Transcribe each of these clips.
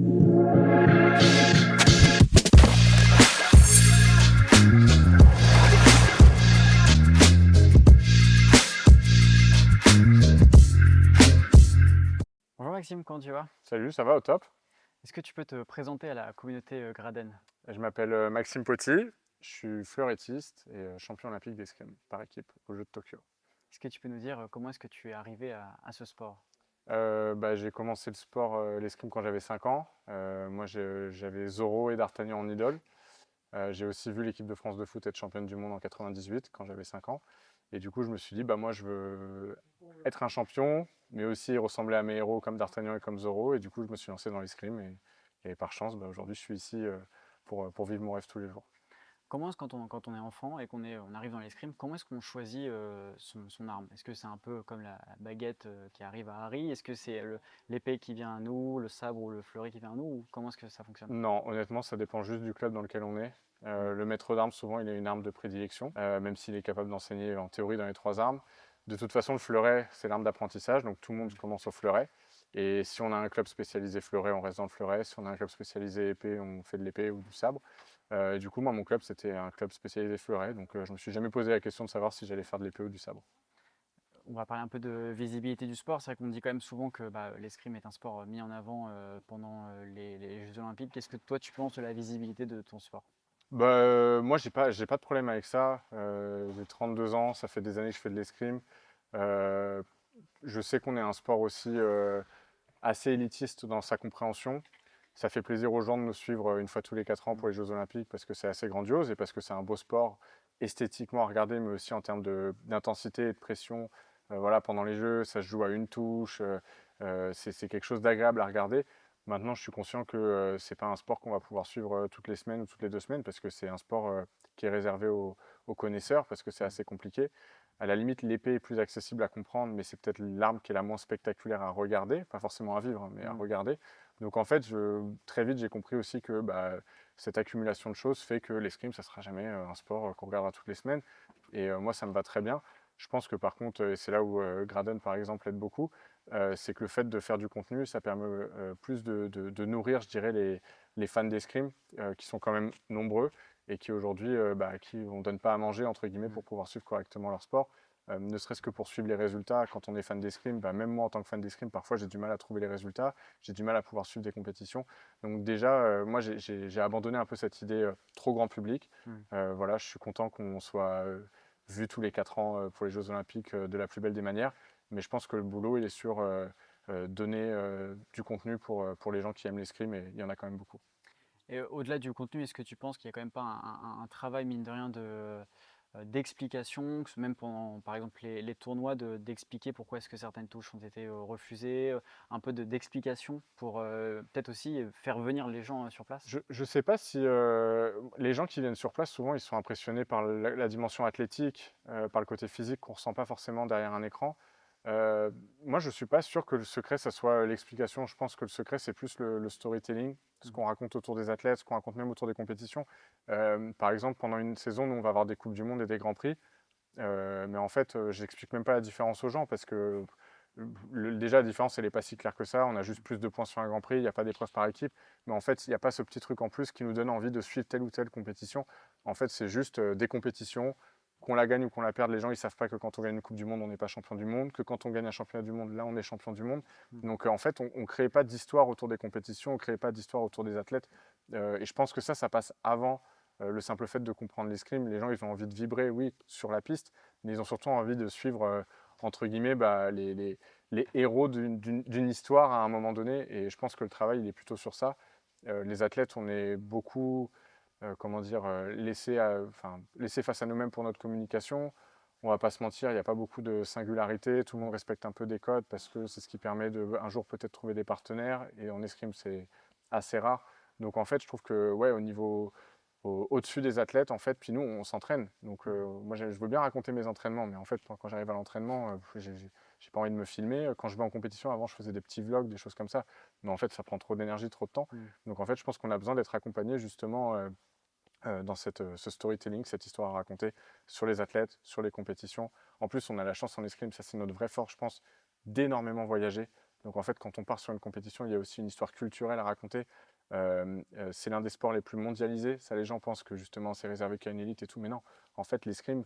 Bonjour Maxime, comment tu vas? Salut, ça va au top? Est-ce que tu peux te présenter à la communauté Graden? Je m'appelle Maxime Poty, je suis fleurettiste et champion olympique d'escrime par équipe aux Jeux de Tokyo. Est-ce que tu peux nous dire comment est-ce que tu es arrivé à ce sport? J'ai commencé le sport, l'escrime quand j'avais 5 ans. Moi j'avais Zorro et D'Artagnan en idole. J'ai aussi vu l'équipe de France de foot être championne du monde en 98 quand j'avais 5 ans. Et du coup je me suis dit, bah, moi je veux être un champion, mais aussi ressembler à mes héros comme D'Artagnan et comme Zorro. Et du coup je me suis lancé dans l'escrime et par chance, bah, aujourd'hui je suis ici pour vivre mon rêve tous les jours. Comment est-ce quand on est enfant et on arrive dans l'escrime, comment est-ce qu'on choisit son arme? Est-ce que c'est un peu comme la baguette qui arrive à Harry? Est-ce que c'est l'épée qui vient à nous, le sabre ou le fleuret qui vient à nous? Ou comment est-ce que ça fonctionne? Non, honnêtement, ça dépend juste du club dans lequel on est. Mm. Le maître d'armes, souvent, il a une arme de prédilection, même s'il est capable d'enseigner en théorie dans les 3 armes. De toute façon, le fleuret, c'est l'arme d'apprentissage, donc tout le monde commence au fleuret. Et si on a un club spécialisé fleuret, on reste dans le fleuret. Si on a un club spécialisé épée, on fait de l'épée ou du sabre. Et du coup, moi, mon club, c'était un club spécialisé fleuret, donc je me suis jamais posé la question de savoir si j'allais faire de l'épée ou du sabre. On va parler un peu de visibilité du sport. C'est vrai qu'on dit quand même souvent que l'escrime est un sport mis en avant pendant les Jeux Olympiques. Qu'est-ce que toi tu penses de la visibilité de ton sport? Bah, moi, j'ai pas de problème avec ça. J'ai 32 ans, ça fait des années que je fais de l'escrime. Euh, je sais qu'on est un sport aussi assez élitiste dans sa compréhension. Ça fait plaisir aux gens de nous suivre une fois tous les 4 ans pour les Jeux Olympiques parce que c'est assez grandiose et parce que c'est un beau sport esthétiquement à regarder, mais aussi en termes d'intensité et de pression. Voilà, pendant les Jeux, ça se joue à une touche. C'est quelque chose d'agréable à regarder. Maintenant, je suis conscient que c'est pas un sport qu'on va pouvoir suivre toutes les semaines ou toutes les 2 semaines parce que c'est un sport qui est réservé aux connaisseurs parce que c'est assez compliqué. À la limite, l'épée est plus accessible à comprendre, mais c'est peut-être l'arme qui est la moins spectaculaire à regarder, pas forcément à vivre, mais à regarder. Donc en fait, très vite, j'ai compris aussi que bah, cette accumulation de choses fait que l'escrime, ça ne sera jamais un sport qu'on regardera toutes les semaines. Et moi, ça me va très bien. Je pense que par contre, et c'est là où Graden, par exemple, aide beaucoup, c'est que le fait de faire du contenu, ça permet plus de nourrir, je dirais, les fans d'escrime, qui sont quand même nombreux et qui aujourd'hui, qui on donne pas à manger, entre guillemets, pour pouvoir suivre correctement leur sport. Ne serait-ce que pour suivre les résultats, quand on est fan d'escrime, bah, même moi en tant que fan d'escrime, parfois j'ai du mal à trouver les résultats, j'ai du mal à pouvoir suivre des compétitions. Donc déjà, moi j'ai abandonné un peu cette idée trop grand public. Mm. Voilà, je suis content qu'on soit vu tous les 4 ans pour les Jeux Olympiques de la plus belle des manières, mais je pense que le boulot il est sur donner du contenu pour les gens qui aiment l'escrime et il y en a quand même beaucoup. Et au-delà du contenu, est-ce que tu penses qu'il y a quand même pas un travail, mine de rien, d'explication, même pendant, par exemple, les tournois, d'expliquer pourquoi est-ce que certaines touches ont été refusées, un peu d'explication pour peut-être aussi faire venir les gens sur place? Je ne sais pas si les gens qui viennent sur place, souvent, ils sont impressionnés par la dimension athlétique, par le côté physique qu'on ne ressent pas forcément derrière un écran. Euh, Moi, je ne suis pas sûr que le secret, ça soit l'explication. Je pense que le secret, c'est plus le storytelling, ce qu'on raconte autour des athlètes, ce qu'on raconte même autour des compétitions. Par exemple, pendant une saison, nous, on va avoir des Coupes du Monde et des Grands Prix. Mais en fait, j'explique même pas la différence aux gens parce que déjà, la différence, elle n'est pas si claire que ça. On a juste plus de points sur un Grand Prix, il n'y a pas d'épreuve par équipe. Mais en fait, il n'y a pas ce petit truc en plus qui nous donne envie de suivre telle ou telle compétition. En fait, c'est juste des compétitions. Qu'on la gagne ou qu'on la perde, les gens ils savent pas que quand on gagne une Coupe du Monde, on n'est pas champion du monde, que quand on gagne un championnat du monde, là on est champion du monde. Donc en fait, on ne crée pas d'histoire autour des compétitions, on ne crée pas d'histoire autour des athlètes. Et je pense que ça passe avant le simple fait de comprendre l'escrime. Les gens ils ont envie de vibrer, oui, sur la piste, mais ils ont surtout envie de suivre, entre guillemets, les héros d'une histoire à un moment donné. Et je pense que le travail, il est plutôt sur ça. Les athlètes, on est beaucoup, comment dire, laissés face à nous-mêmes pour notre communication. On va pas se mentir, il n'y a pas beaucoup de singularité. Tout le monde respecte un peu des codes parce que c'est ce qui permet de un jour peut-être trouver des partenaires. Et en escrime, c'est assez rare. Donc en fait, je trouve que ouais, au-dessus des athlètes, en fait, puis nous, on s'entraîne. Donc, moi, je veux bien raconter mes entraînements, mais en fait, quand j'arrive à l'entraînement, j'ai pas envie de me filmer. Quand je vais en compétition, avant, je faisais des petits vlogs, des choses comme ça. Mais en fait, ça prend trop d'énergie, trop de temps. Mm. Donc, en fait, je pense qu'on a besoin d'être accompagné justement dans ce storytelling, cette histoire à raconter sur les athlètes, sur les compétitions. En plus, on a la chance en escrime, ça c'est notre vraie force, je pense, d'énormément voyager. Donc en fait, quand on part sur une compétition, il y a aussi une histoire culturelle à raconter. C'est l'un des sports les plus mondialisés. Ça, les gens pensent que justement c'est réservé qu'à une élite et tout, mais non. En fait, l'escrime,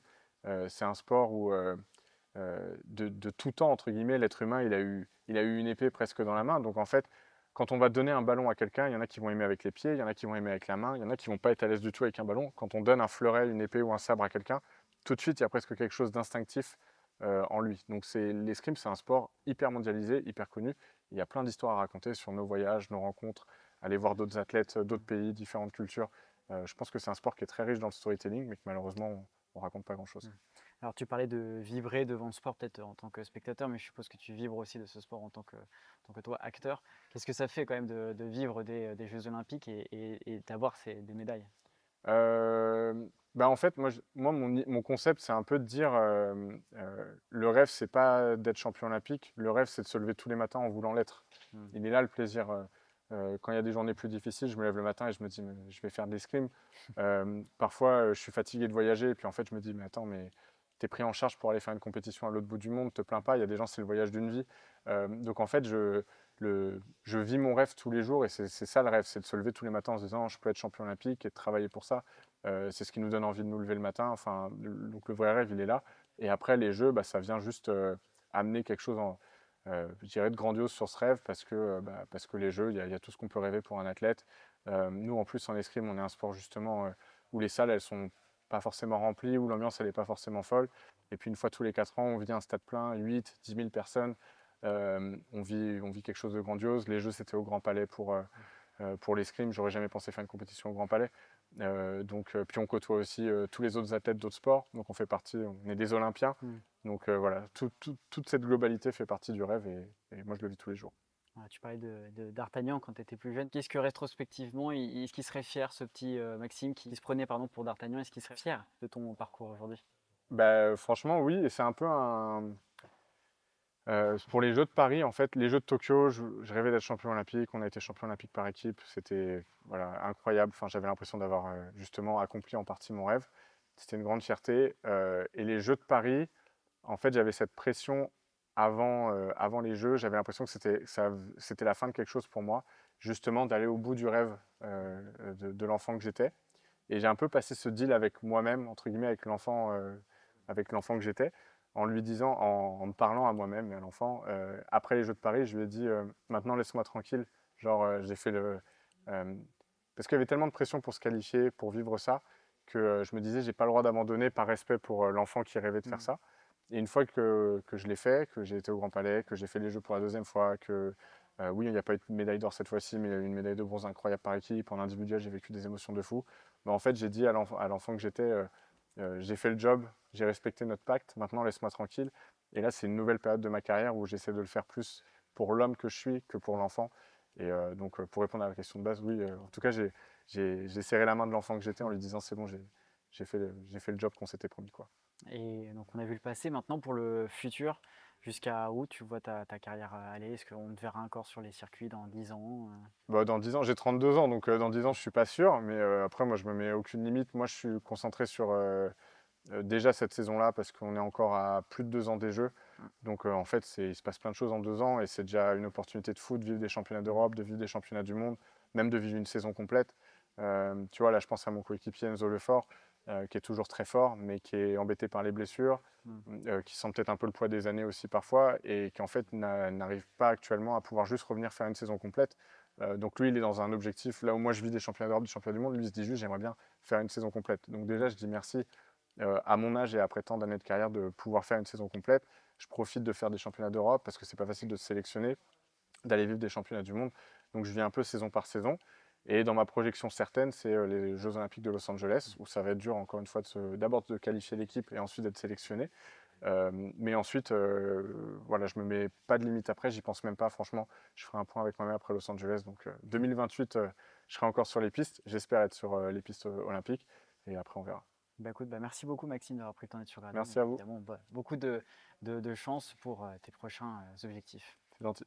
c'est un sport où de tout temps, entre guillemets, l'être humain, il a eu une épée presque dans la main. Donc en fait, quand on va donner un ballon à quelqu'un, il y en a qui vont aimer avec les pieds, il y en a qui vont aimer avec la main, il y en a qui vont pas être à l'aise du tout avec un ballon. Quand on donne un fleuret, une épée ou un sabre à quelqu'un, tout de suite, il y a presque quelque chose d'instinctif en lui. Donc l'escrime, c'est un sport hyper mondialisé, hyper connu. Il y a plein d'histoires à raconter sur nos voyages, nos rencontres, aller voir d'autres athlètes, d'autres pays, différentes cultures. Je pense que c'est un sport qui est très riche dans le storytelling, mais que malheureusement, on raconte pas grand-chose. Alors tu parlais de vibrer devant le sport peut-être en tant que spectateur, mais je suppose que tu vibres aussi de ce sport en tant que toi, acteur. Qu'est-ce que ça fait quand même de vivre des Jeux Olympiques et d'avoir des médailles? Euh, Bah en fait, mon concept, c'est un peu de dire le rêve, c'est pas d'être champion olympique. Le rêve, c'est de se lever tous les matins en voulant l'être. Hmm. Il est là le plaisir. Quand il y a des journées plus difficiles, je me lève le matin et je me dis, mais je vais faire de l'escrime. Parfois, je suis fatigué de voyager et puis en fait, je me dis, mais attends, mais t'es pris en charge pour aller faire une compétition à l'autre bout du monde, te plains pas. Il y a des gens, c'est le voyage d'une vie. Donc en fait, je vis mon rêve tous les jours et c'est ça le rêve, c'est de se lever tous les matins en se disant, je peux être champion olympique et de travailler pour ça. C'est ce qui nous donne envie de nous lever le matin. Enfin, donc le vrai rêve, il est là. Et après, les jeux, bah, ça vient juste amener quelque chose je dirais de grandiose sur ce rêve parce que les jeux, il y a tout ce qu'on peut rêver pour un athlète. Nous, en plus, en escrime, on est un sport justement où les salles, elles sont pas forcément remplies, où l'ambiance, elle n'est pas forcément folle. Et puis, une fois tous les 4 ans, on vit un stade plein, 8, 10 000 personnes. On vit quelque chose de grandiose. Les jeux, c'était au Grand Palais pour l'escrime. J'aurais jamais pensé faire une compétition au Grand Palais. Puis on côtoie aussi tous les autres athlètes d'autres sports. Donc on fait partie, on est des Olympiens. Hmm. Donc voilà, toute cette globalité fait partie du rêve et moi je le vis tous les jours. Voilà, tu parlais d'Artagnan quand tu étais plus jeune. Qu'est-ce que rétrospectivement, est-ce qu'il serait fier, ce petit Maxime qui se prenait pardon, pour d'Artagnan, est-ce qu'il serait fier de ton parcours aujourd'hui? Bah, franchement, oui, et c'est un peu un. Pour les Jeux de Paris, en fait, les Jeux de Tokyo, je rêvais d'être champion olympique. On a été champion olympique par équipe. C'était voilà, incroyable. Enfin, j'avais l'impression d'avoir justement accompli en partie mon rêve. C'était une grande fierté. Et les Jeux de Paris, en fait, j'avais cette pression avant les Jeux. J'avais l'impression que c'était la fin de quelque chose pour moi, justement d'aller au bout du rêve de l'enfant que j'étais. Et j'ai un peu passé ce deal avec moi-même, entre guillemets, avec l'enfant que j'étais, en lui disant, en me parlant à moi-même et à l'enfant. Après les Jeux de Paris, je lui ai dit, maintenant laisse-moi tranquille. Genre, j'ai fait le. euh, Parce qu'il y avait tellement de pression pour se qualifier, pour vivre ça, que je me disais, j'ai pas le droit d'abandonner par respect pour l'enfant qui rêvait de faire ça. Et une fois que je l'ai fait, que j'ai été au Grand Palais, que j'ai fait les Jeux pour la deuxième fois, que oui, il n'y a pas eu de médaille d'or cette fois-ci, mais il y a eu une médaille de bronze incroyable par équipe. En individuel, j'ai vécu des émotions de fou. Mais en fait, j'ai dit à l'enfant que j'étais, j'ai fait le job, j'ai respecté notre pacte, maintenant laisse-moi tranquille. Et là, c'est une nouvelle période de ma carrière où j'essaie de le faire plus pour l'homme que je suis que pour l'enfant. Et pour répondre à la question de base, oui, en tout cas, j'ai serré la main de l'enfant que j'étais en lui disant, c'est bon, j'ai fait le job qu'on s'était promis, quoi. Et donc on a vu le passé, maintenant pour le futur, jusqu'à où tu vois ta carrière aller? Est-ce qu'on te verra encore sur les circuits dans 10 ans? Bah, dans 10 ans, j'ai 32 ans, donc dans 10 ans, je suis pas sûr. Mais après, moi, je me mets aucune limite. Moi, je suis concentré sur déjà cette saison-là, parce qu'on est encore à plus de 2 ans des Jeux. Donc en fait, il se passe plein de choses en 2 ans et c'est déjà une opportunité de foot, de vivre des championnats d'Europe, de vivre des championnats du monde, même de vivre une saison complète. Tu vois, là, je pense à mon coéquipier Enzo Lefort, qui est toujours très fort, mais qui est embêté par les blessures, qui sent peut-être un peu le poids des années aussi parfois, et qui en fait n'arrive pas actuellement à pouvoir juste revenir faire une saison complète. Donc lui, il est dans un objectif, là où moi je vis des championnats d'Europe, des championnats du monde, lui il se dit juste j'aimerais bien faire une saison complète. Donc déjà, je dis merci à mon âge et après tant d'années de carrière de pouvoir faire une saison complète. Je profite de faire des championnats d'Europe parce que c'est pas facile de se sélectionner, d'aller vivre des championnats du monde. Donc je vis un peu saison par saison. Et dans ma projection certaine, c'est les Jeux Olympiques de Los Angeles, où ça va être dur, encore une fois, d'abord de qualifier l'équipe et ensuite d'être sélectionné. Mais ensuite, voilà, je me mets pas de limite après, j'y pense même pas. Franchement, je ferai un point avec moi-même après Los Angeles. Donc 2028, je serai encore sur les pistes. J'espère être sur les pistes olympiques. Et après, on verra. Bah écoute, bah merci beaucoup Maxime d'avoir pris le temps d'être sur Gradine. Merci à vous, Évidemment, bah, beaucoup de chance pour tes prochains objectifs. c'est gentil.